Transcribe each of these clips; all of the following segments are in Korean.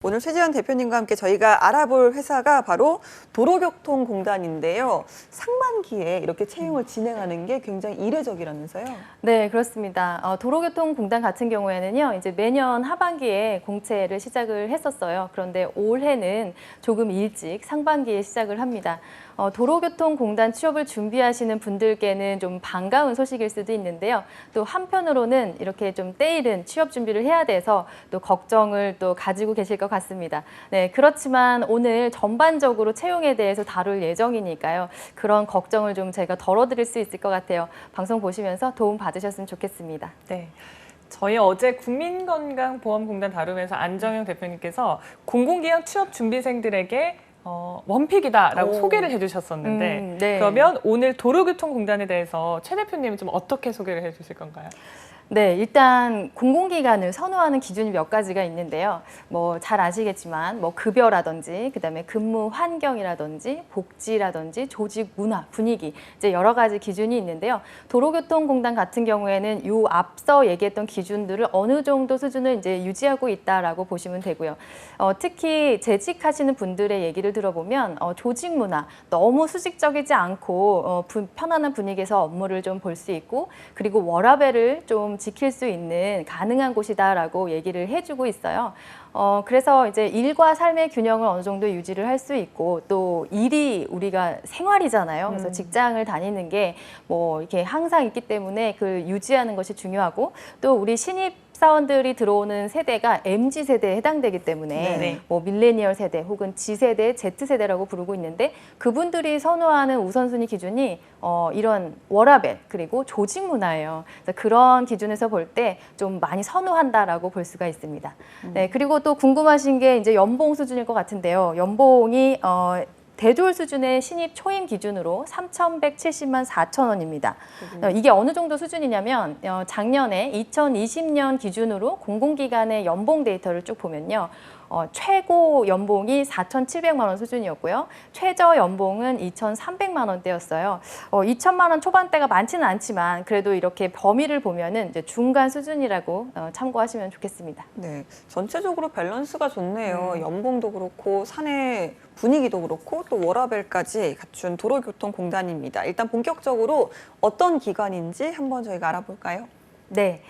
오늘 최지현 대표님과 함께 저희가 알아볼 회사가 바로 도로교통공단인데요. 상반기에 이렇게 채용을 진행하는 게 굉장히 이례적이라면서요? 네, 그렇습니다. 도로교통공단 같은 경우에는요, 이제 매년 하반기에 공채를 시작을 했었어요. 그런데 올해는 조금 일찍 상반기에 시작을 합니다. 도로교통공단 취업을 준비하시는 분들께는 좀 반가운 소식일 수도 있는데요. 또 한편으로는 이렇게 좀 때이른 취업 준비를 해야 돼서 또 걱정을 또 가지고 계실 것 같습니다. 네, 그렇지만 오늘 전반적으로 채용에 대해서 다룰 예정이니까요. 그런 걱정을 좀 제가 덜어드릴 수 있을 것 같아요. 방송 보시면서 도움 받으셨으면 좋겠습니다. 네. 저희 어제 국민건강보험공단 다루면서 안정영 대표님께서 공공기관 취업 준비생들에게 원픽이다라고 소개를 해주셨었는데 네. 그러면 오늘 도로교통공단에 대해서 최 대표님은 좀 어떻게 소개를 해주실 건가요? 네, 일단 공공기관을 선호하는 기준이 몇 가지가 있는데요. 뭐 잘 아시겠지만 뭐 급여라든지 그다음에 근무 환경이라든지 복지라든지 조직 문화, 분위기 이제 여러 가지 기준이 있는데요. 도로교통공단 같은 경우에는 요 앞서 얘기했던 기준들을 어느 정도 수준을 이제 유지하고 있다라고 보시면 되고요. 특히 재직하시는 분들의 얘기를 들어보면 조직 문화 너무 수직적이지 않고 편안한 분위기에서 업무를 좀 볼 수 있고 그리고 워라밸을 좀 지킬 수 있는 가능한 곳이다라고 얘기를 해주고 있어요. 그래서 이제 일과 삶의 균형을 어느 정도 유지를 할 수 있고 또 일이 우리가 생활이잖아요. 그래서 직장을 다니는 게 뭐 이렇게 항상 있기 때문에 그 유지하는 것이 중요하고 또 우리 신입 사원들이 들어오는 세대가 MZ세대에 해당되기 때문에 네네. 뭐 밀레니얼 세대 혹은 G세대, Z세대라고 부르고 있는데 그분들이 선호하는 우선순위 기준이 이런 워라밸 그리고 조직 문화예요. 그래서 그런 기준에서 볼 때 좀 많이 선호한다라고 볼 수가 있습니다. 네, 그리고 또 궁금하신 게 이제 연봉 수준일 것 같은데요. 연봉이 대졸 수준의 신입 초임 기준으로 3,170만 4천 원입니다. 이게 어느 정도 수준이냐면 작년에 2020년 기준으로 공공기관의 연봉 데이터를 쭉 보면요. 최고 연봉이 4,700만 원 수준이었고요. 최저 연봉은 2,300만 원대였어요. 2천만 원 초반대가 많지는 않지만 그래도 이렇게 범위를 보면은 이제 중간 수준이라고 참고하시면 좋겠습니다. 네, 전체적으로 밸런스가 좋네요. 연봉도 그렇고 사내 분위기도 그렇고 또 워라밸까지 갖춘 도로교통공단입니다. 일단 본격적으로 어떤 기관인지 한번 저희가 알아볼까요? 네.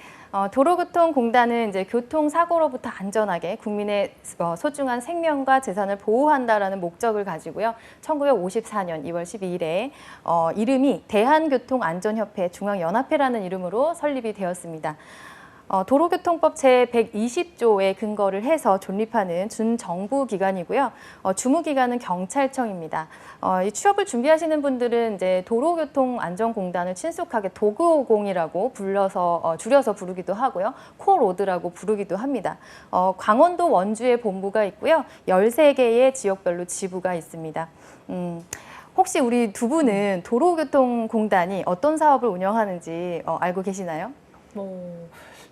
도로교통공단은 이제 교통사고로부터 안전하게 국민의 소중한 생명과 재산을 보호한다라는 목적을 가지고요. 1954년 2월 12일에 이름이 대한교통안전협회 중앙연합회라는 이름으로 설립이 되었습니다. 도로교통법 제120조에 근거를 해서 존립하는 준정부 기관이고요. 주무기관은 경찰청입니다. 이 취업을 준비하시는 분들은 이제 도로교통안전공단을 친숙하게 도교공이라고 불러서 줄여서 부르기도 하고요. 코로드라고 부르기도 합니다. 강원도 원주에 본부가 있고요. 13개의 지역별로 지부가 있습니다. 혹시 우리 두 분은 도로교통공단이 어떤 사업을 운영하는지 알고 계시나요?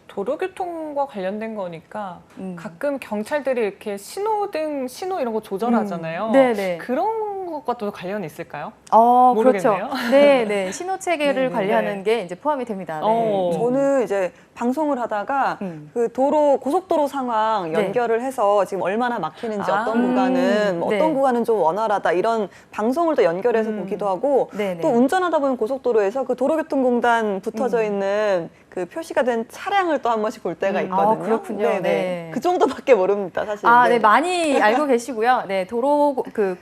도로교통과 관련된 거니까 가끔 경찰들이 이렇게 신호등, 신호 이런 거 조절하잖아요. 네네. 그런 것과 또 관련이 있을까요? 그렇죠. 모르겠네요. 네, 신호 체계를 네네. 관리하는 게 이제 포함이 됩니다. 네. 저는 이제 방송을 하다가 그 고속도로 상황 연결을 해서 지금 얼마나 막히는지 어떤 구간은 네. 어떤 구간은 좀 원활하다 이런 방송을 또 연결해서 보기도 하고 네네. 또 운전하다 보면 고속도로에서 그 도로교통공단 붙어져 있는 그 표시가 된 차량을 또 한 번씩 볼 때가 있거든요. 그렇군요. 네네. 네. 그 정도밖에 모릅니다, 사실. 네, 많이 알고 계시고요. 네,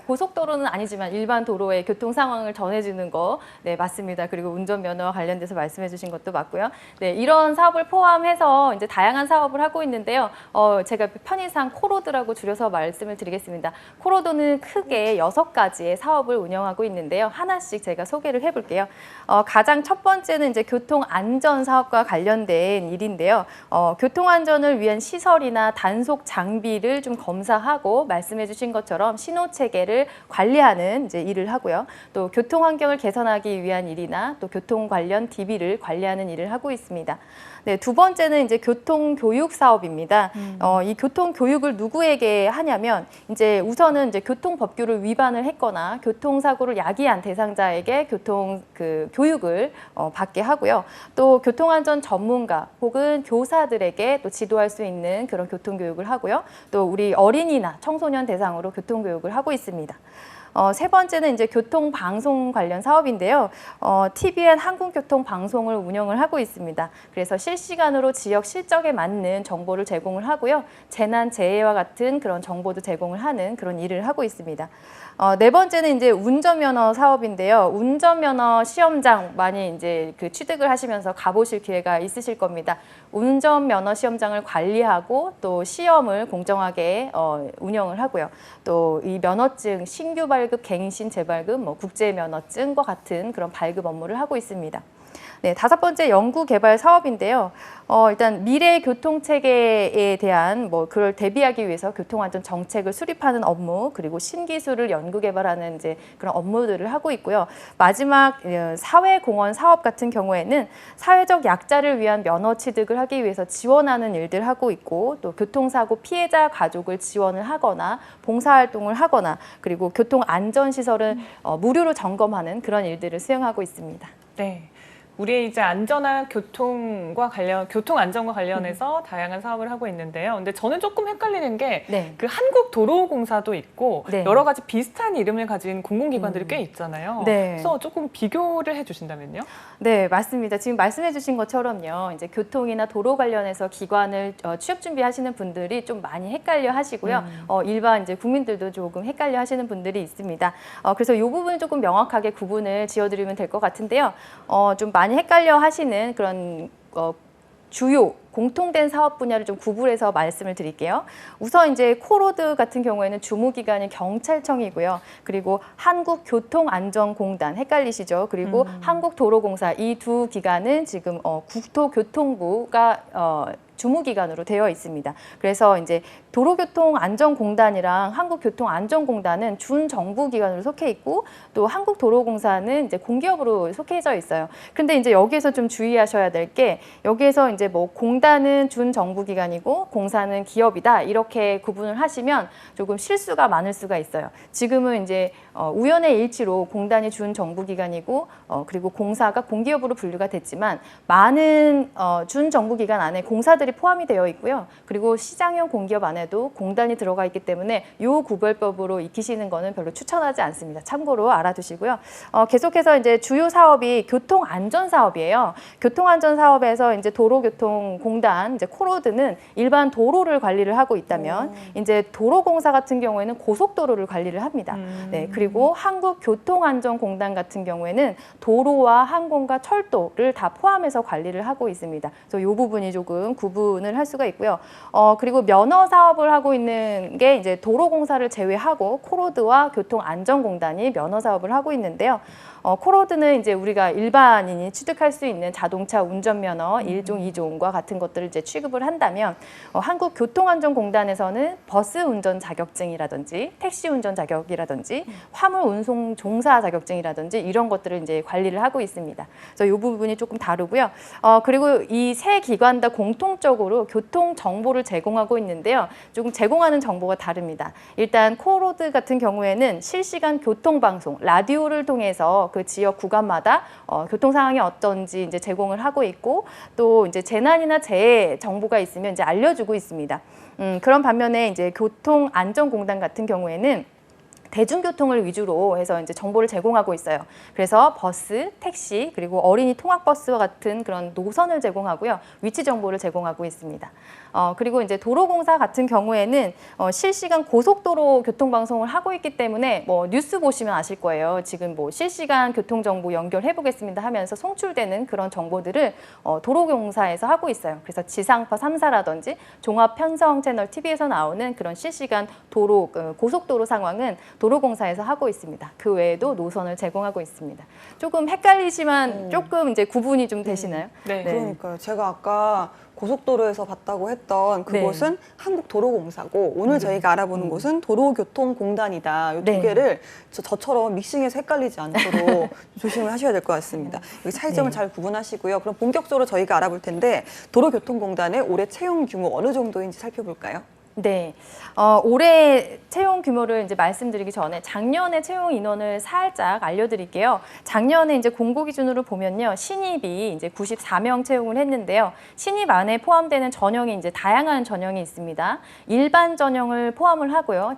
고속도로는 아니지만 일반 도로의 교통 상황을 전해주는 거, 네, 맞습니다. 그리고 운전면허와 관련돼서 말씀해주신 것도 맞고요. 네, 이런 사업을 포함해서 이제 다양한 사업을 하고 있는데요. 제가 편의상 코로드라고 줄여서 말씀을 드리겠습니다. 코로드는 크게 6가지의 사업을 운영하고 있는데요. 하나씩 제가 소개를 해볼게요. 가장 첫 번째는 이제 교통안전 사업과 관련된 일인데요. 교통안전을 위한 시설이나 단속 장비를 좀 검사하고 말씀해 주신 것처럼 신호 체계를 관리하는 이제 일을 하고요. 또 교통 환경을 개선하기 위한 일이나 또 교통 관련 DB를 관리하는 일을 하고 있습니다. 네, 네, 두 번째는 이제 교통 교육 사업입니다. 이 교통 교육을 누구에게 하냐면 이제 우선은 이제 교통 법규를 위반을 했거나 교통 사고를 야기한 대상자에게 교통 교육을 받게 하고요. 또 교통안전 전문가 혹은 교사들에게 또 지도할 수 있는 그런 교통 교육을 하고요. 또 우리 어린이나 청소년 대상으로 교통 교육을 하고 있습니다. 세 번째는 이제 교통방송 관련 사업인데요. TVN 한국교통방송을 운영을 하고 있습니다. 그래서 실시간으로 지역 실적에 맞는 정보를 제공을 하고요. 재난, 재해와 같은 그런 정보도 제공을 하는 그런 일을 하고 있습니다. 네 번째는 이제 운전면허 사업인데요. 운전면허 시험장 많이 이제 취득을 하시면서 가보실 기회가 있으실 겁니다. 운전면허 시험장을 관리하고 또 시험을 공정하게 운영을 하고요. 또 이 면허증, 신규 발급, 갱신 재발급, 국제 면허증과 같은 그런 발급 업무를 하고 있습니다. 네, 다섯 번째 연구 개발 사업인데요. 일단 미래 교통 체계에 대한 그걸 대비하기 위해서 교통안전 정책을 수립하는 업무, 그리고 신기술을 연구 개발하는 이제 그런 업무들을 하고 있고요. 마지막 사회공헌 사업 같은 경우에는 사회적 약자를 위한 면허 취득을 하기 위해서 지원하는 일들 하고 있고, 또 교통사고 피해자 가족을 지원을 하거나 봉사활동을 하거나, 그리고 교통안전시설을 무료로 점검하는 그런 일들을 수행하고 있습니다. 네. 우리의 이제 안전한 교통 안전과 관련해서 다양한 사업을 하고 있는데요. 근데 저는 조금 헷갈리는 게 그 한국도로공사도 있고 여러 가지 비슷한 이름을 가진 공공기관들이 꽤 있잖아요. 그래서 조금 비교를 해주신다면요? 네, 맞습니다. 지금 말씀해주신 것처럼요. 이제 교통이나 도로 관련해서 기관을 취업 준비하시는 분들이 좀 많이 헷갈려 하시고요. 일반 이제 국민들도 조금 헷갈려 하시는 분들이 있습니다. 그래서 이 부분 조금 명확하게 구분을 지어드리면 될 것 같은데요. 좀 많이 헷갈려 하시는 그런 주요 공통된 사업 분야를 좀 구분해서 말씀을 드릴게요. 우선 이제 코로드 같은 경우에는 주무기관이 경찰청이고요. 그리고 한국교통안전공단 헷갈리시죠? 그리고 한국도로공사 이 두 기관은 지금 국토교통부가 주무기관으로 되어 있습니다. 그래서 이제 도로교통안전공단이랑 한국교통안전공단은 준정부기관으로 속해 있고, 또 한국도로공사는 이제 공기업으로 속해져 있어요. 근데 이제 여기에서 좀 주의하셔야 될 게, 여기에서 이제 공단은 준정부기관이고 공사는 기업이다 이렇게 구분을 하시면 조금 실수가 많을 수가 있어요. 지금은 이제 우연의 일치로 공단이 준정부기관이고 그리고 공사가 공기업으로 분류가 됐지만, 많은 준정부기관 안에 공사들이 포함이 되어 있고요. 그리고 시장형 공기업 안에도 공단이 들어가 있기 때문에 이 구별법으로 익히시는 거는 별로 추천하지 않습니다. 참고로 알아두시고요. 계속해서 이제 주요 사업이 교통안전 사업이에요. 교통안전 사업에서 이제 도로교통공단, 이제 코로드는 일반 도로를 관리를 하고 있다면, 이제 도로공사 같은 경우에는 고속도로를 관리를 합니다. 네, 그리고 한국교통안전공단 같은 경우에는 도로와 항공과 철도를 다 포함해서 관리를 하고 있습니다. 그래서 이 부분이 조금 구분을 할 수가 있고요. 그리고 면허 사업을 하고 있는 게 이제 도로공사를 제외하고 코로드와 교통안전공단이 면허 사업을 하고 있는데요. 코로드는 이제 우리가 일반인이 취득할 수 있는 자동차 운전면허 1종, 2종과 같은 것들을 이제 취급을 한다면, 한국교통안전공단에서는 버스 운전 자격증이라든지 택시 운전 자격이라든지 화물 운송 종사 자격증이라든지 이런 것들을 이제 관리를 하고 있습니다. 그래서 이 부분이 조금 다르고요. 그리고 이 세 기관 다 공통적으로 교통 정보를 제공하고 있는데요. 조금 제공하는 정보가 다릅니다. 일단 코로드 같은 경우에는 실시간 교통방송, 라디오를 통해서 그 지역 구간마다 교통 상황이 어떤지 이제 제공을 하고 있고, 또 이제 재난이나 재해 정보가 있으면 이제 알려주고 있습니다. 그런 반면에 이제 교통안전공단 같은 경우에는 대중교통을 위주로 해서 이제 정보를 제공하고 있어요. 그래서 버스, 택시, 그리고 어린이 통학버스와 같은 그런 노선을 제공하고요. 위치 정보를 제공하고 있습니다. 그리고 이제 도로공사 같은 경우에는 실시간 고속도로 교통방송을 하고 있기 때문에 뉴스 보시면 아실 거예요. 지금 실시간 교통정보 연결해 보겠습니다 하면서 송출되는 그런 정보들을 도로공사에서 하고 있어요. 그래서 지상파 3사라든지 종합편성 채널 TV에서 나오는 그런 실시간 고속도로 상황은 도로공사에서 하고 있습니다. 그 외에도 노선을 제공하고 있습니다. 조금 헷갈리지만 조금 이제 구분이 좀 되시나요? 네. 그러니까요. 제가 아까 고속도로에서 봤다고 했던 그곳은 한국도로공사고 오늘 저희가 알아보는 곳은 도로교통공단이다. 이 두 네. 개를 저처럼 믹싱해서 헷갈리지 않도록 조심을 하셔야 될 것 같습니다. 여기 차이점을 잘 구분하시고요. 그럼 본격적으로 저희가 알아볼 텐데 도로교통공단의 올해 채용 규모 어느 정도인지 살펴볼까요? 네, 올해 채용 규모를 이제 말씀드리기 전에 작년에 채용 인원을 살짝 알려드릴게요. 작년에 이제 공고 기준으로 보면요, 신입이 이제 94명 채용을 했는데요. 신입 안에 포함되는 전형이 이제 다양한 전형이 있습니다. 일반 전형을 포함을 하고요,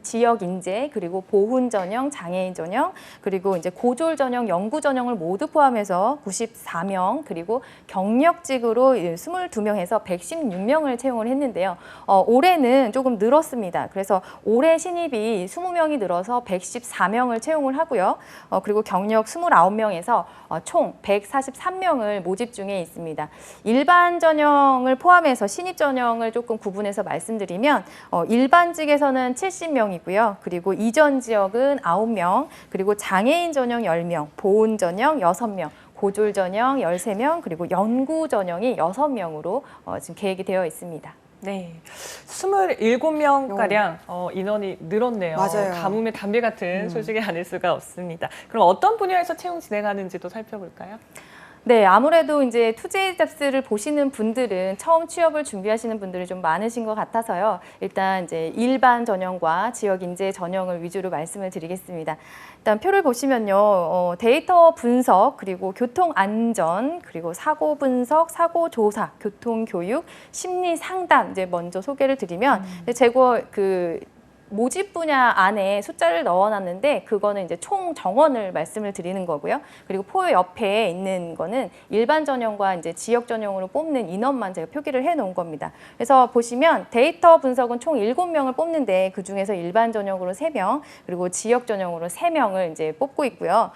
지역 인재 그리고 보훈 전형, 장애인 전형 그리고 이제 고졸 전형, 연구 전형을 모두 포함해서 94명 그리고 경력직으로 22명에서 116명을 채용을 했는데요. 올해는 조금 늘었습니다. 그래서 올해 신입이 20명이 늘어서 114명을 채용을 하고요. 그리고 경력 29명에서 총 143명을 모집 중에 있습니다. 일반 전형을 포함해서 신입 전형을 조금 구분해서 말씀드리면 일반직에서는 70명이고요. 그리고 이전 지역은 9명, 그리고 장애인 전형 10명, 보훈 전형 6명, 고졸 전형 13명, 그리고 연구 전형이 6명으로 지금 계획이 되어 있습니다. 네, 27명가량 인원이 늘었네요. 맞아요. 가뭄에 담비 같은 소식이 아닐 수가 없습니다. 그럼 어떤 분야에서 채용 진행하는지도 살펴볼까요? 네, 아무래도 이제 투제이 잡스를 보시는 분들은 처음 취업을 준비하시는 분들이 좀 많으신 것 같아서요. 일단 이제 일반 전형과 지역 인재 전형을 위주로 말씀을 드리겠습니다. 일단 표를 보시면요, 데이터 분석 그리고 교통 안전 그리고 사고 분석, 사고 조사, 교통 교육, 심리 상담 이제 먼저 소개를 드리면 제가 모집 분야 안에 숫자를 넣어놨는데 그거는 이제 총 정원을 말씀을 드리는 거고요. 그리고 포 옆에 있는 거는 일반 전형과 이제 지역 전형으로 뽑는 인원만 제가 표기를 해놓은 겁니다. 그래서 보시면 데이터 분석은 총 7명을 뽑는데 그 중에서 일반 전형으로 3명 그리고 지역 전형으로 3명을 이제 뽑고 있고요.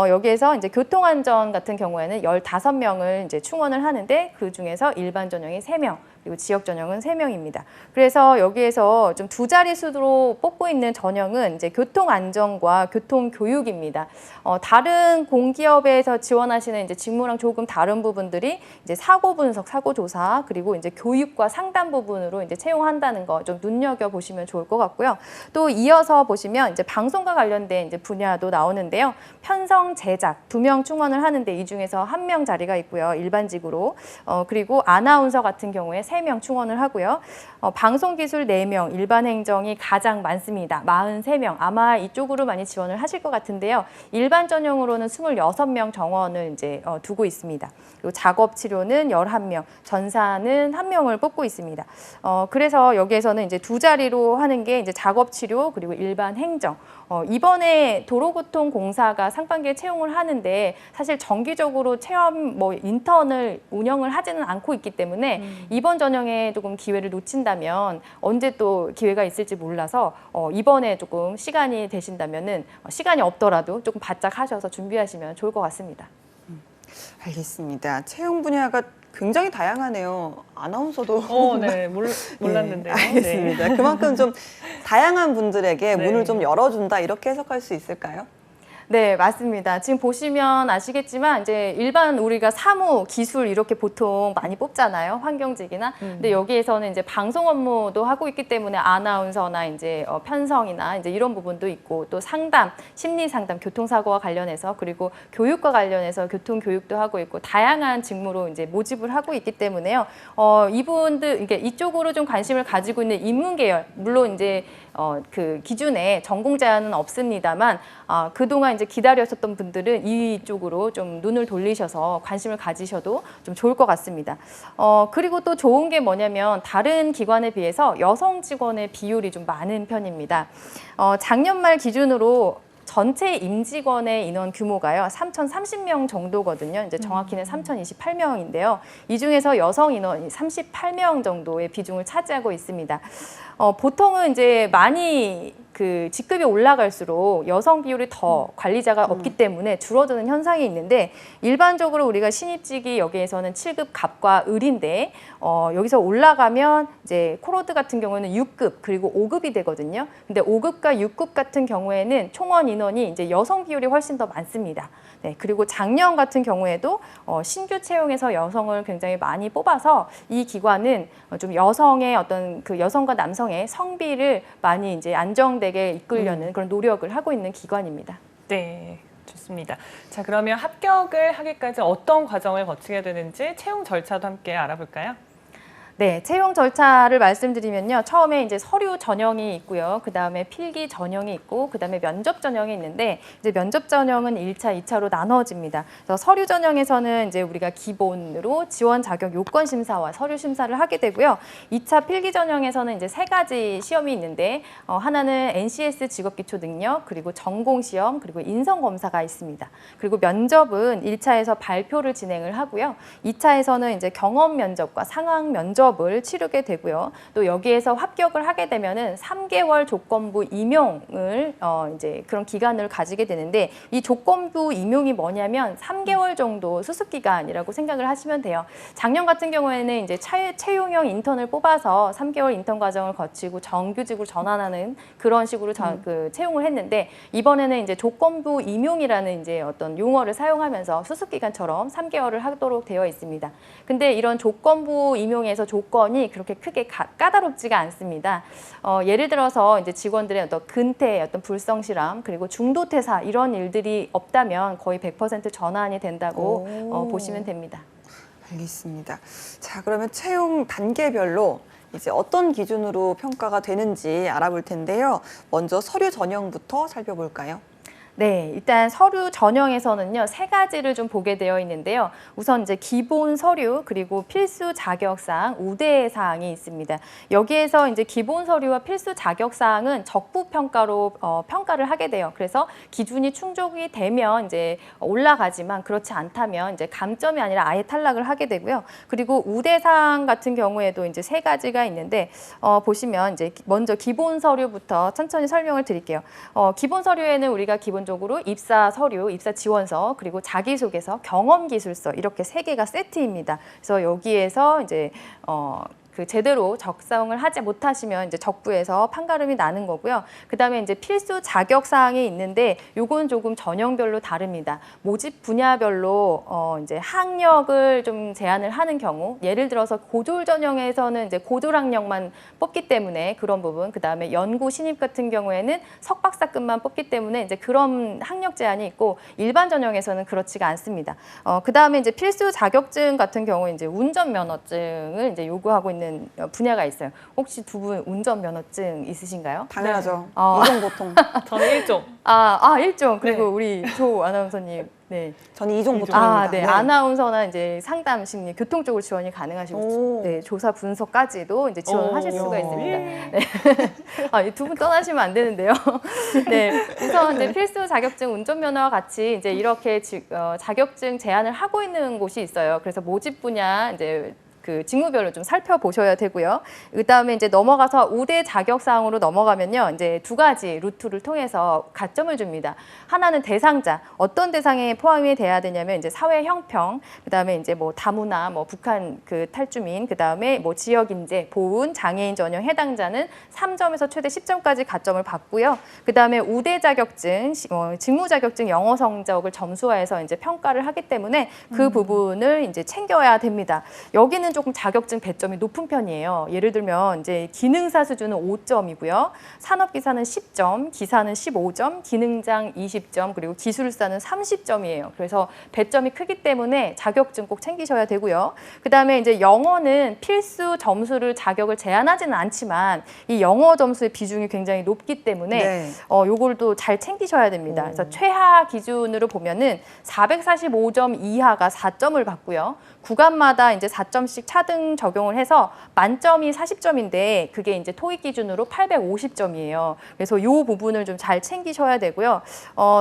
여기에서 이제 교통안전 같은 경우에는 15명을 이제 충원을 하는데 그 중에서 일반 전형이 3명. 그리고 지역 전형은 3명입니다. 그래서 여기에서 좀 두 자릿수로 뽑고 있는 전형은 이제 교통안전과 교통교육입니다. 다른 공기업에서 지원하시는 이제 직무랑 조금 다른 부분들이 이제 사고 분석, 사고 조사, 그리고 이제 교육과 상담 부분으로 이제 채용한다는 거 좀 눈여겨 보시면 좋을 것 같고요. 또 이어서 보시면 이제 방송과 관련된 이제 분야도 나오는데요. 편성 제작 2명 충원을 하는데 이 중에서 1명 자리가 있고요. 일반직으로. 그리고 아나운서 같은 경우에 3명 충원을 하고요. 방송기술 4명, 일반 행정이 가장 많습니다. 43명. 아마 이쪽으로 많이 지원을 하실 것 같은데요. 일반 전형으로는 26명 정원을 이제 두고 있습니다. 그리고 작업 치료는 11명, 전사는 1명을 뽑고 있습니다. 그래서 여기에서는 이제 두 자리로 하는 게 이제 작업 치료 그리고 일반 행정. 이번에 도로교통공사가 상반기에 채용을 하는데 사실 정기적으로 체험 인턴을 운영을 하지는 않고 있기 때문에 이번 전형에 조금 기회를 놓친다면 언제 또 기회가 있을지 몰라서 이번에 조금 시간이 되신다면은 시간이 없더라도 조금 바짝 하셔서 준비하시면 좋을 것 같습니다. 알겠습니다. 채용 분야가 굉장히 다양하네요. 아나운서도. 네, 몰랐는데요. 알겠습니다. 네. 그만큼 좀 다양한 분들에게 네. 문을 좀 열어준다 이렇게 해석할 수 있을까요? 네, 맞습니다. 지금 보시면 아시겠지만 이제 일반 우리가 사무, 기술 이렇게 보통 많이 뽑잖아요. 환경직이나. 근데 여기에서는 이제 방송 업무도 하고 있기 때문에 아나운서나 이제 편성이나 이제 이런 부분도 있고 또 상담, 심리 상담, 교통사고와 관련해서 그리고 교육과 관련해서 교통 교육도 하고 있고 다양한 직무로 이제 모집을 하고 있기 때문에요. 이분들 이게 이쪽으로 좀 관심을 가지고 있는 인문 계열, 물론 이제 그 기준에 전공 제한은 없습니다만 그동안 이제 기다렸었던 분들은 이쪽으로 좀 눈을 돌리셔서 관심을 가지셔도 좀 좋을 것 같습니다. 그리고 또 좋은 게 뭐냐면 다른 기관에 비해서 여성 직원의 비율이 좀 많은 편입니다. 작년 말 기준으로 전체 임직원의 인원 규모가요, 3,030명 정도거든요. 이제 정확히는 3,028명인데요. 이 중에서 여성 인원이 38명 정도의 비중을 차지하고 있습니다. 보통은 이제 많이 그 직급이 올라갈수록 여성 비율이 더 관리자가 없기 때문에 줄어드는 현상이 있는데 일반적으로 우리가 신입직이 여기에서는 7급 갑과 을인데 여기서 올라가면 이제 코로드 같은 경우에는 6급 그리고 5급이 되거든요. 근데 5급과 6급 같은 경우에는 총원 인원이 이제 여성 비율이 훨씬 더 많습니다. 네, 그리고 작년 같은 경우에도 신규 채용에서 여성을 굉장히 많이 뽑아서 이 기관은 좀 여성의 어떤 그 여성과 남성의 성비를 많이 이제 안정되게 이끌려는 그런 노력을 하고 있는 기관입니다. 네. 좋습니다. 자, 그러면 합격을 하기까지 어떤 과정을 거치게 되는지 채용 절차도 함께 알아볼까요? 네, 채용 절차를 말씀드리면요. 처음에 이제 서류 전형이 있고요. 그다음에 필기 전형이 있고 그다음에 면접 전형이 있는데 이제 면접 전형은 1차, 2차로 나눠집니다. 그래서 서류 전형에서는 이제 우리가 기본으로 지원 자격 요건 심사와 서류 심사를 하게 되고요. 2차 필기 전형에서는 이제 3가지 시험이 있는데 하나는 NCS 직업 기초 능력, 그리고 전공 시험, 그리고 인성 검사가 있습니다. 그리고 면접은 1차에서 발표를 진행을 하고요. 2차에서는 이제 경험 면접과 상황 면접을 치르게 되고요. 또 여기에서 합격을 하게 되면은 3개월 조건부 임용을 이제 그런 기간을 가지게 되는데 이 조건부 임용이 뭐냐면 3개월 정도 수습 기간이라고 생각을 하시면 돼요. 작년 같은 경우에는 이제 채용형 인턴을 뽑아서 3개월 인턴 과정을 거치고 정규직으로 전환하는 그런 식으로 그 채용을 했는데 이번에는 이제 조건부 임용이라는 이제 어떤 용어를 사용하면서 수습 기간처럼 3개월을 하도록 되어 있습니다. 근데 이런 조건부 임용에서 조건이 그렇게 크게 까다롭지가 않습니다. 예를 들어서 이제 직원들의 어떤 근태, 어떤 불성실함, 그리고 중도 퇴사 이런 일들이 없다면 거의 100% 전환이 된다고 보시면 됩니다. 알겠습니다. 자, 그러면 채용 단계별로 이제 어떤 기준으로 평가가 되는지 알아볼 텐데요. 먼저 서류 전형부터 살펴볼까요? 네, 일단 서류 전형에서는요, 3가지를 좀 보게 되어 있는데요. 우선 이제 기본 서류, 그리고 필수 자격사항, 우대 사항이 있습니다. 여기에서 이제 기본 서류와 필수 자격사항은 적부 평가로 평가를 하게 돼요. 그래서 기준이 충족이 되면 이제 올라가지만 그렇지 않다면 이제 감점이 아니라 아예 탈락을 하게 되고요. 그리고 우대 사항 같은 경우에도 이제 3가지가 있는데 보시면 이제 먼저 기본 서류부터 천천히 설명을 드릴게요. 기본 서류에는 우리가 기본적으로 입사 서류, 입사 지원서, 그리고 자기소개서, 경험기술서 이렇게 3개가 세트입니다. 그래서 여기에서 이제 그 제대로 적성을 하지 못하시면 이제 적부에서 판가름이 나는 거고요. 그다음에 이제 필수 자격 사항이 있는데 요건 조금 전형별로 다릅니다. 모집 분야별로 이제 학력을 좀 제한을 하는 경우, 예를 들어서 고졸 전형에서는 이제 고졸 학력만 뽑기 때문에 그런 부분, 그다음에 연구 신입 같은 경우에는 석박사급만 뽑기 때문에 이제 그런 학력 제한이 있고 일반 전형에서는 그렇지가 않습니다. 그다음에 이제 필수 자격증 같은 경우 이제 운전 면허증을 이제 요구하고 있는 분야가 있어요. 혹시 두 분 운전 면허증 있으신가요? 당연하죠. 이종 보통. 저는 1종. 1종. 그리고 네. 우리 조 아나운서님. 네. 저는 이종 보통입니다. 네. 아나운서나 이제 상담 심리, 교통 쪽으로 지원이 가능하시고, 네, 조사 분석까지도 이제 지원하실 수가 있습니다. 네. 두 분 떠나시면 안 되는데요. 네. 우선 이제 필수 자격증 운전면허와 같이 이제 이렇게 자격증 제한을 하고 있는 곳이 있어요. 그래서 모집 분야 이제 그 직무별로 좀 살펴보셔야 되고요. 그다음에 이제 넘어가서 우대 자격 사항으로 넘어가면요. 이제 2가지 루트를 통해서 가점을 줍니다. 하나는 대상자, 어떤 대상에 포함이 돼야 되냐면 이제 사회 형평, 그다음에 이제 뭐 다문화, 뭐 북한 그 탈주민, 그다음에 뭐 지역 인재, 보훈, 장애인 전형 해당자는 3점에서 최대 10점까지 가점을 받고요. 그다음에 우대 자격증, 직무 자격증 영어 성적을 점수화해서 이제 평가를 하기 때문에 그 부분을 이제 챙겨야 됩니다. 여기는 조금 자격증 배점이 높은 편이에요. 예를 들면 이제 기능사 수준은 5점이고요. 산업기사는 10점, 기사는 15점, 기능장 20점, 그리고 기술사는 30점이에요. 그래서 배점이 크기 때문에 자격증 꼭 챙기셔야 되고요. 그다음에 이제 영어는 필수 점수를 자격을 제한하지는 않지만 이 영어 점수의 비중이 굉장히 높기 때문에 요걸 또 잘 챙기셔야 됩니다. 그래서 최하 기준으로 보면은 445점 이하가 4점을 받고요. 구간마다 이제 4점씩 점씩 차등 적용을 해서 만점이 40점인데 그게 이제 토익 기준으로 850점이에요. 그래서 이 부분을 좀 잘 챙기셔야 되고요.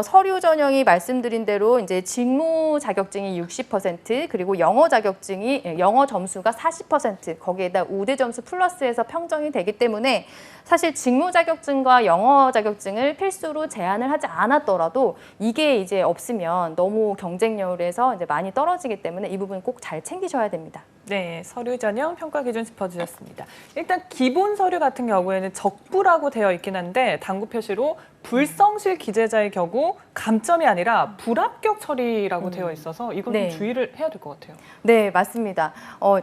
서류 전형이 말씀드린 대로 이제 직무 자격증이 60% 그리고 영어 자격증이 영어 점수가 40% 거기에다 우대 점수 플러스해서 평정이 되기 때문에 사실 직무 자격증과 영어 자격증을 필수로 제한을 하지 않았더라도 이게 이제 없으면 너무 경쟁률에서 이제 많이 떨어지기 때문에 이 부분 꼭 잘 챙기셔야 됩니다. 네, 서류 전형 평가 기준 짚어주셨습니다. 일단 기본 서류 같은 경우에는 적부라고 되어 있긴 한데 당구 표시로 불성실 기재자의 경우 감점이 아니라 불합격 처리라고 되어 있어서 이건 네. 좀 주의를 해야 될 것 같아요. 네, 맞습니다.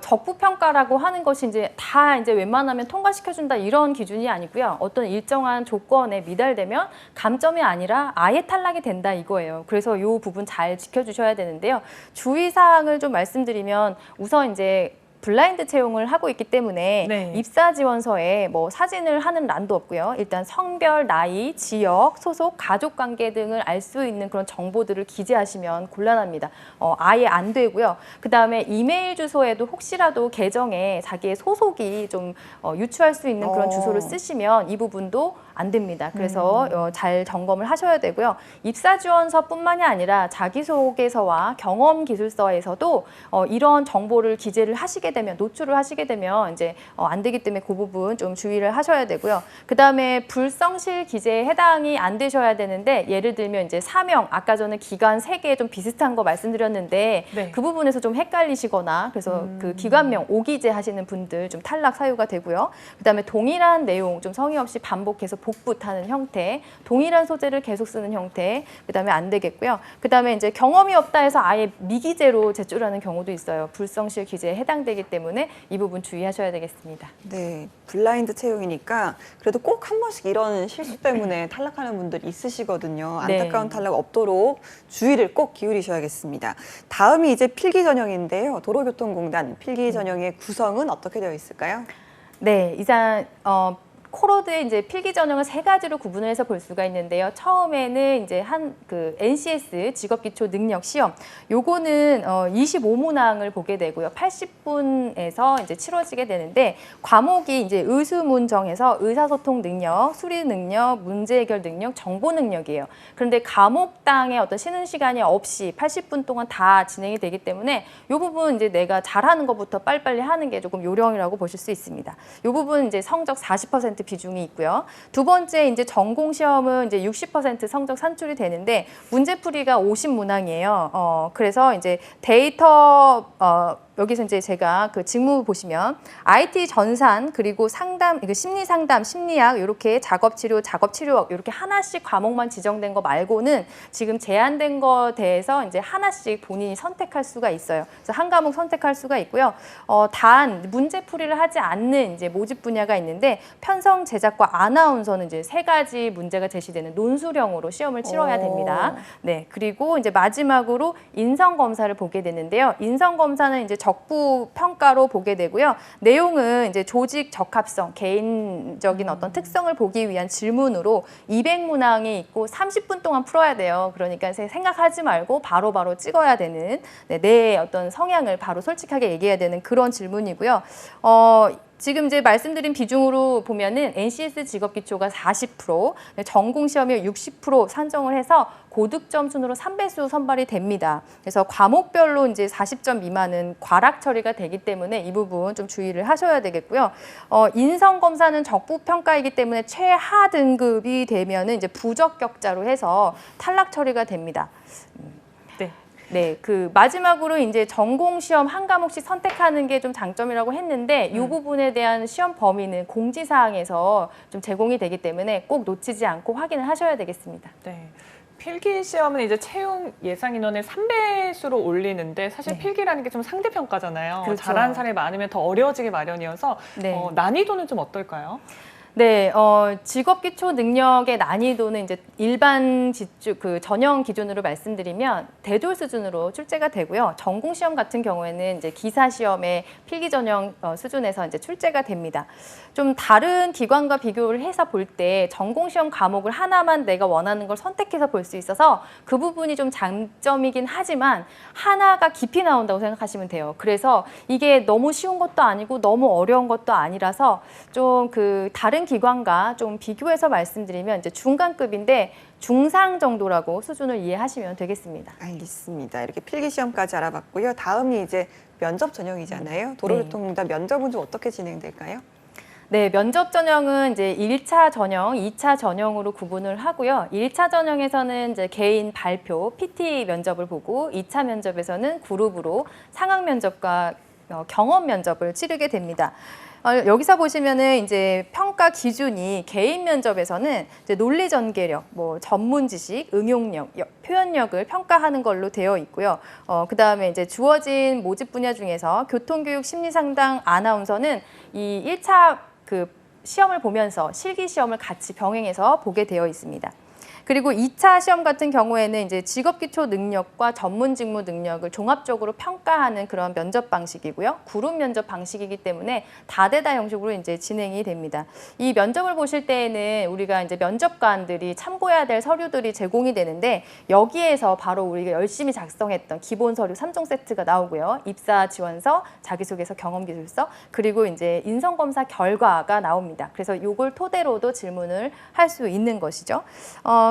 적부 평가라고 하는 것이 이제 다 이제 웬만하면 통과시켜준다 이런 기준이 아니고요. 어떤 일정한 조건에 미달되면 감점이 아니라 아예 탈락이 된다 이거예요. 그래서 이 부분 잘 지켜주셔야 되는데요. 주의사항을 좀 말씀드리면 우선 이제 블라인드 채용을 하고 있기 때문에 네. 입사 지원서에 뭐 사진을 하는 란도 없고요. 일단 성별, 나이, 지역, 소속, 가족 관계 등을 알 수 있는 그런 정보들을 기재하시면 곤란합니다. 아예 안 되고요. 그다음에 이메일 주소에도 혹시라도 계정에 자기의 소속이 좀 유추할 수 있는 그런 주소를 쓰시면 이 부분도 안 됩니다. 그래서 잘 점검을 하셔야 되고요. 입사 지원서뿐만이 아니라 자기소개서와 경험 기술서에서도 이런 정보를 기재를 하시게 되면 노출을 하시게 되면 이제 안 되기 때문에 그 부분 좀 주의를 하셔야 되고요. 그다음에 불성실 기재에 해당이 안 되셔야 되는데 예를 들면 이제 사명 아까 전에 기관 3개 좀 비슷한 거 말씀드렸는데 네. 그 부분에서 좀 헷갈리시거나 그래서 그 기관명 오기재 하시는 분들 좀 탈락 사유가 되고요. 그다음에 동일한 내용 좀 성의 없이 반복해서 복붙하는 형태, 동일한 소재를 계속 쓰는 형태, 그다음에 안 되겠고요. 그다음에 이제 경험이 없다 해서 아예 미기재로 제출하는 경우도 있어요. 불성실 기재에 해당되기 때문에 이 부분 주의하셔야 되겠습니다. 네, 블라인드 채용이니까 그래도 꼭 한 번씩 이런 실수 때문에 탈락하는 분들이 있으시거든요. 안타까운 네. 탈락 없도록 주의를 꼭 기울이셔야겠습니다. 다음이 이제 필기 전형인데요. 도로교통공단 필기 전형의 구성은 어떻게 되어 있을까요? 네, 이상 코로드의 이제 필기 전형을 3가지로 구분을 해서 볼 수가 있는데요. 처음에는 이제 그 NCS 직업기초 능력 시험, 요거는 25문항을 보게 되고요. 80분에서 이제 치러지게 되는데 과목이 이제 의수문정에서 의사소통 능력, 수리 능력, 문제 해결 능력, 정보 능력이에요. 그런데 과목당의 어떤 쉬는 시간이 없이 80분 동안 다 진행이 되기 때문에 이 부분 이제 내가 잘하는 것부터 빨리빨리 하는 게 조금 요령이라고 보실 수 있습니다. 이 부분 이제 성적 40% 비중이 있고요. 두 번째 이제 전공 시험은 이제 60% 성적 산출이 되는데 문제풀이가 50문항이에요. 그래서 이제 데이터 여기서 이제 제가 그 직무 보시면 IT 전산 그리고 상담, 이거 심리 상담, 심리학 이렇게 작업 치료 이렇게 하나씩 과목만 지정된 거 말고는 지금 제한된 거 대해서 이제 하나씩 본인이 선택할 수가 있어요. 그래서 한 과목 선택할 수가 있고요. 단 문제풀이를 하지 않는 이제 모집 분야가 있는데 편성 제작과 아나운서는 이제 3가지 문제가 제시되는 논술형으로 시험을 치러야 됩니다. 네, 그리고 이제 마지막으로 인성 검사를 보게 되는데요. 인성 검사는 이제 적부 평가로 보게 되고요. 내용은 이제 조직 적합성, 개인적인 어떤 특성을 보기 위한 질문으로 200문항이 있고 30분 동안 풀어야 돼요. 그러니까 생각하지 말고 바로바로 찍어야 되는 내 어떤 성향을 바로 솔직하게 얘기해야 되는 그런 질문이고요. 지금 이제 말씀드린 비중으로 보면은 NCS 직업기초가 40%, 전공 시험이 60% 산정을 해서 고득점 순으로 3배수 선발이 됩니다. 그래서 과목별로 이제 40점 미만은 과락 처리가 되기 때문에 이 부분 좀 주의를 하셔야 되겠고요. 인성 검사는 적부 평가이기 때문에 최하 등급이 되면은 이제 부적격자로 해서 탈락 처리가 됩니다. 네, 그 마지막으로 이제 전공 시험 한 과목씩 선택하는 게 좀 장점이라고 했는데 이 부분에 대한 시험 범위는 공지사항에서 좀 제공이 되기 때문에 꼭 놓치지 않고 확인을 하셔야 되겠습니다. 네. 필기 시험은 이제 채용 예상 인원의 3배수로 올리는데 사실 네. 필기라는 게 좀 상대평가잖아요. 그렇죠. 잘하는 사람이 많으면 더 어려워지기 마련이어서 네. 난이도는 좀 어떨까요? 네, 직업 기초 능력의 난이도는 이제 일반 전형 기준으로 말씀드리면 대졸 수준으로 출제가 되고요. 전공 시험 같은 경우에는 이제 기사 시험의 필기 전형 수준에서 이제 출제가 됩니다. 좀 다른 기관과 비교를 해서 볼 때 전공 시험 과목을 하나만 내가 원하는 걸 선택해서 볼 수 있어서 그 부분이 좀 장점이긴 하지만 하나가 깊이 나온다고 생각하시면 돼요. 그래서 이게 너무 쉬운 것도 아니고 너무 어려운 것도 아니라서 좀 그 다른 기관과 좀 비교해서 말씀드리면 이제 중간급인데 중상 정도라고 수준을 이해하시면 되겠습니다. 알겠습니다. 이렇게 필기 시험까지 알아봤고요. 다음이 이제 면접 전형이잖아요. 도로교통공단 면접은 좀 어떻게 진행될까요? 네, 면접 전형은 이제 1차 전형, 2차 전형으로 구분을 하고요. 1차 전형에서는 이제 개인 발표, PT 면접을 보고 2차 면접에서는 그룹으로 상황 면접과 경험 면접을 치르게 됩니다. 여기서 보시면은 이제 평가 기준이 개인 면접에서는 이제 논리 전개력, 뭐 전문 지식, 응용력, 표현력을 평가하는 걸로 되어 있고요. 그다음에 이제 주어진 모집 분야 중에서 교통교육 심리상담 아나운서는 이 1차 그 시험을 보면서 실기 시험을 같이 병행해서 보게 되어 있습니다. 그리고 2차 시험 같은 경우에는 이제 직업 기초 능력과 전문 직무 능력을 종합적으로 평가하는 그런 면접 방식이고요. 그룹 면접 방식이기 때문에 다대다 형식으로 이제 진행이 됩니다. 이 면접을 보실 때에는 우리가 이제 면접관들이 참고해야 될 서류들이 제공이 되는데 여기에서 바로 우리가 열심히 작성했던 기본 서류 3종 세트가 나오고요. 입사 지원서, 자기소개서, 경험기술서, 그리고 이제 인성검사 결과가 나옵니다. 그래서 이걸 토대로도 질문을 할 수 있는 것이죠.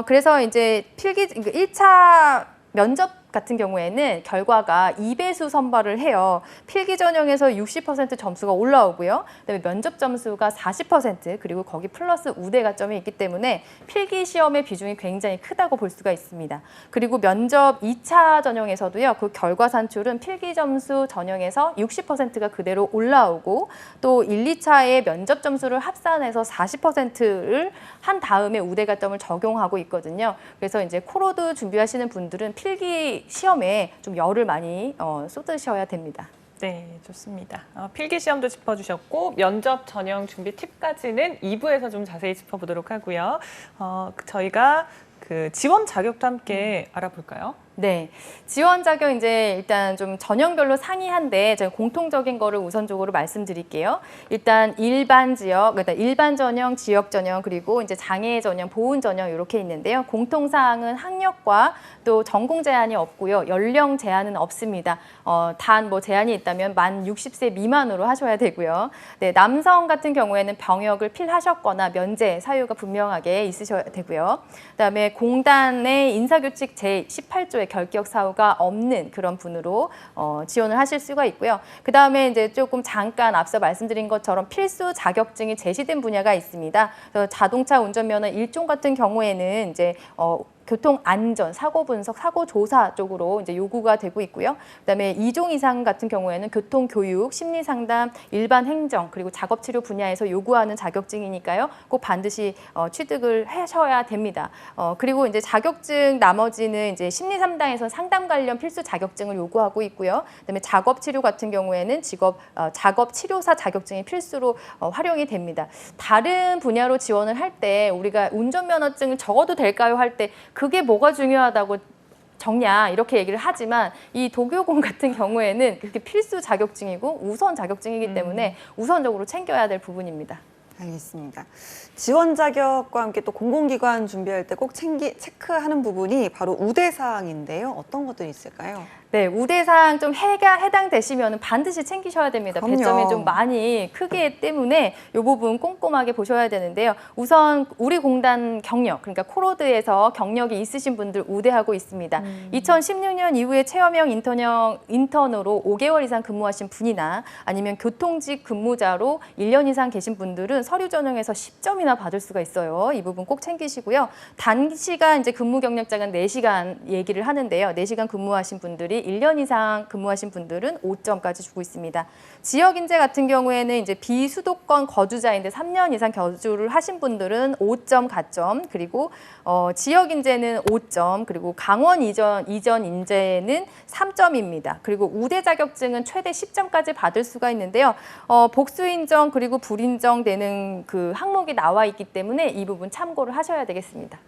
그래서 이제 1차 면접 같은 경우에는 결과가 2배수 선발을 해요. 필기 전형에서 60% 점수가 올라오고요. 그다음에 면접 점수가 40% 그리고 거기 플러스 우대 가점이 있기 때문에 필기 시험의 비중이 굉장히 크다고 볼 수가 있습니다. 그리고 면접 2차 전형에서도요. 그 결과 산출은 필기 점수 전형에서 60%가 그대로 올라오고 또 1, 2차의 면접 점수를 합산해서 40%를 한 다음에 우대 가점을 적용하고 있거든요. 그래서 이제 코로드 준비하시는 분들은 필기 시험에 좀 열을 많이 쏟으셔야 됩니다. 네, 좋습니다. 필기 시험도 짚어주셨고 면접 전형 준비 팁까지는 2부에서 좀 자세히 짚어보도록 하고요. 저희가 그 지원 자격도 함께 알아볼까요? 네, 지원 자격 이제 일단 좀 전형별로 상이한데 제가 공통적인 거를 우선적으로 말씀드릴게요. 일단 일반 지역, 그러니까 일반 전형, 지역 전형, 그리고 이제 장애 전형, 보훈 전형 이렇게 있는데요. 공통 사항은 학력과 또 전공 제한이 없고요. 연령 제한은 없습니다. 단 뭐 제한이 있다면 만 60세 미만으로 하셔야 되고요. 네, 남성 같은 경우에는 병역을 필하셨거나 면제 사유가 분명하게 있으셔야 되고요. 그다음에 공단의 인사규칙 제18조의 결격 사유가 없는 그런 분으로 지원을 하실 수가 있고요. 그다음에 이제 조금 잠깐 앞서 말씀드린 것처럼 필수 자격증이 제시된 분야가 있습니다. 그래서 자동차 운전면허 1종 같은 경우에는 이제 교통 안전, 사고 분석, 사고 조사 쪽으로 이제 요구가 되고 있고요. 그다음에 2종 이상 같은 경우에는 교통 교육, 심리 상담, 일반 행정 그리고 작업 치료 분야에서 요구하는 자격증이니까요. 꼭 반드시 취득을 하셔야 됩니다. 그리고 이제 자격증 나머지는 이제 심리 상담에서 상담 관련 필수 자격증을 요구하고 있고요. 그다음에 작업 치료 같은 경우에는 작업 치료사 자격증이 필수로 활용이 됩니다. 다른 분야로 지원을 할 때 우리가 운전면허증을 적어도 될까요? 할 때 그게 뭐가 중요하다고 적냐 이렇게 얘기를 하지만 이 도교공 같은 경우에는 그렇게 필수 자격증이고 우선 자격증이기 때문에 우선적으로 챙겨야 될 부분입니다. 알겠습니다. 지원 자격과 함께 또 공공기관 준비할 때 꼭 체크하는 부분이 바로 우대사항인데요. 어떤 것들이 있을까요? 네, 우대사항 좀 해당되시면 반드시 챙기셔야 됩니다. 그럼요. 배점이 좀 많이 크기 때문에 이 부분 꼼꼼하게 보셔야 되는데요. 우선 우리 공단 경력, 그러니까 코로드에서 경력이 있으신 분들 우대하고 있습니다. 2016년 이후에 체험형 인턴으로 5개월 이상 근무하신 분이나 아니면 교통직 근무자로 1년 이상 계신 분들은 서류 전형에서 10점이나 받을 수가 있어요. 이 부분 꼭 챙기시고요. 단시간 이제 근무 경력자는 4시간 얘기를 하는데요. 4시간 근무하신 분들이 공공기관에 1년 이상 근무하신 분들은 5점까지 주고 있습니다. 지역인재 같은 경우에는 이제 비수도권 거주자인데 3년 이상 거주를 하신 분들은 5점 가점, 그리고 지역인재는 5점, 그리고 강원 이전 인재는 3점입니다. 그리고 우대 자격증은 최대 10점까지 받을 수가 있는데요. 복수 인정 그리고 불인정되는 그 항목이 나와 있기 때문에 이 부분 참고를 하셔야 되겠습니다.